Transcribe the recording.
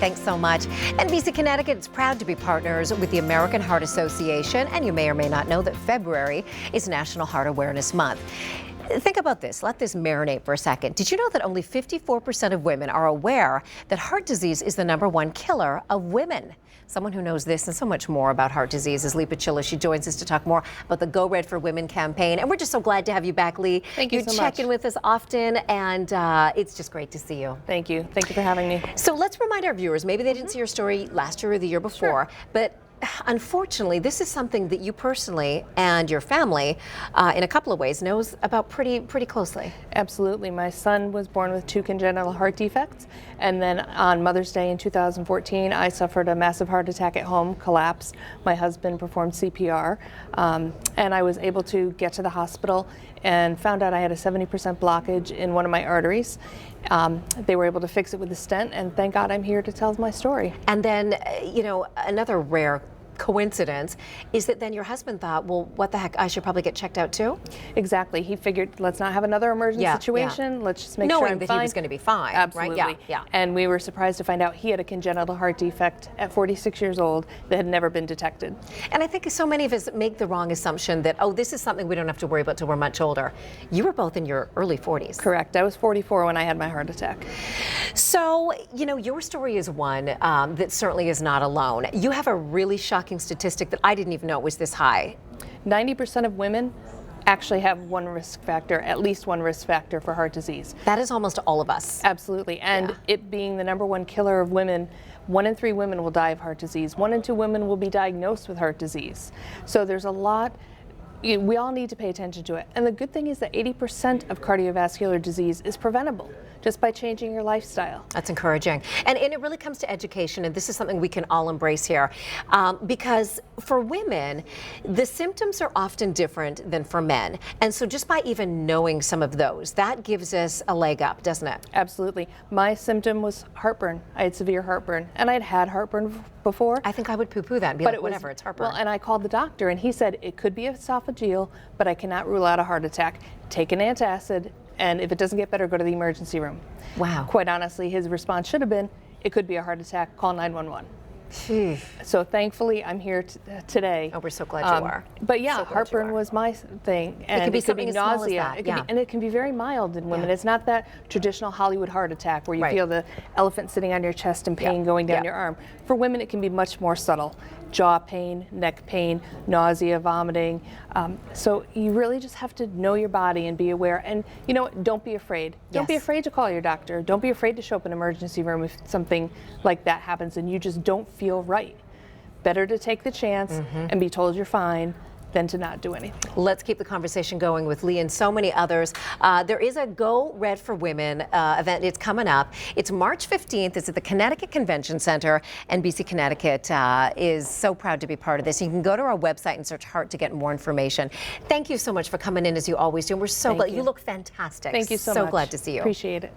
Thanks so much. NBC Connecticut is proud to be partners with the American Heart Association, and you may or may not know that February is National Heart Awareness Month. Think about this. Let this marinate for a second. Did you know that only 54% of women are aware that heart disease is the #1 killer of women? Someone who knows this and so much more about heart disease is Leigh Pechillo. She joins us to talk more about the Go Red for Women campaign. And we're just so glad to have you back, Leigh. Thank you so much. You check in with us often, and it's just great to see you. Thank you. Thank you for having me. So let's remind our viewers, maybe they didn't see your story last year or the year before, but unfortunately, this is something that you personally and your family, in a couple of ways, knows about pretty closely. Absolutely. My son was born with 2 congenital heart defects, and then on Mother's Day in 2014, I suffered a massive heart attack at home, collapsed. My husband performed CPR, and I was able to get to the hospital and found out I had a 70% blockage in one of my arteries. They were able to fix it with a stent, and thank God I'm here to tell my story. And then, you know, another rare coincidence is that then your husband thought, well, what the heck, I should probably get checked out too? Exactly. He figured, let's not have another emergency situation. Let's just make sure I'm fine. Knowing that he was going to be fine. Absolutely. Right? Yeah. And we were surprised to find out he had a congenital heart defect at 46 years old that had never been detected. And I think so many of us make the wrong assumption that, oh, this is something we don't have to worry about till we're much older. You were both in your early 40s. Correct. I was 44 when I had my heart attack. So, you know, your story is one that certainly is not alone. You have a really shocking statistic that I didn't even know it was this high. 90% of women actually have one risk factor, at least one risk factor for heart disease. That is almost all of us. Absolutely. And it being the #1 killer of women, 1 in 3 women will die of heart disease. 1 in 2 women will be diagnosed with heart disease. So there's a lot. We all need to pay attention to it. And the good thing is that 80% of cardiovascular disease is preventable just by changing your lifestyle. That's encouraging. And it really comes to education, and this is something we can all embrace here. Because for women, the symptoms are often different than for men. And so just by even knowing some of those, that gives us a leg up, doesn't it? Absolutely. My symptom was heartburn. I had severe heartburn, and I'd had heartburn before. I think I would poo-poo that and be like, whatever, it's heartburn. Well, and I called the doctor, and he said it could be esophageal, but I cannot rule out a heart attack. Take an antacid, and if it doesn't get better, go to the emergency room. Wow. Quite honestly, his response should have been, it could be a heart attack, call 911. So thankfully, I'm here today. Oh, we're so glad you are. But yeah, so heartburn was my thing. And it could be something as small as nausea. that. And it can be very mild in women. It's not that traditional Hollywood heart attack where you feel the elephant sitting on your chest and pain going down your arm. For women, it can be much more subtle. Jaw pain, neck pain, nausea, vomiting. So you really just have to know your body and be aware. And you know what? Don't be afraid. Don't be afraid to call your doctor. Don't be afraid to show up in an emergency room if something like that happens and you just don't feel right. Better to take the chance and be told you're fine than to not do anything. Let's keep the conversation going with Leigh and so many others. There is a Go Red for Women event. It's coming up. It's March 15th. It's at the Connecticut Convention Center. NBC Connecticut is so proud to be part of this. You can go to our website and search Heart to get more information. Thank you so much for coming in as you always do. And we're so glad. You look fantastic. Thank you so much. So glad to see you. Appreciate it.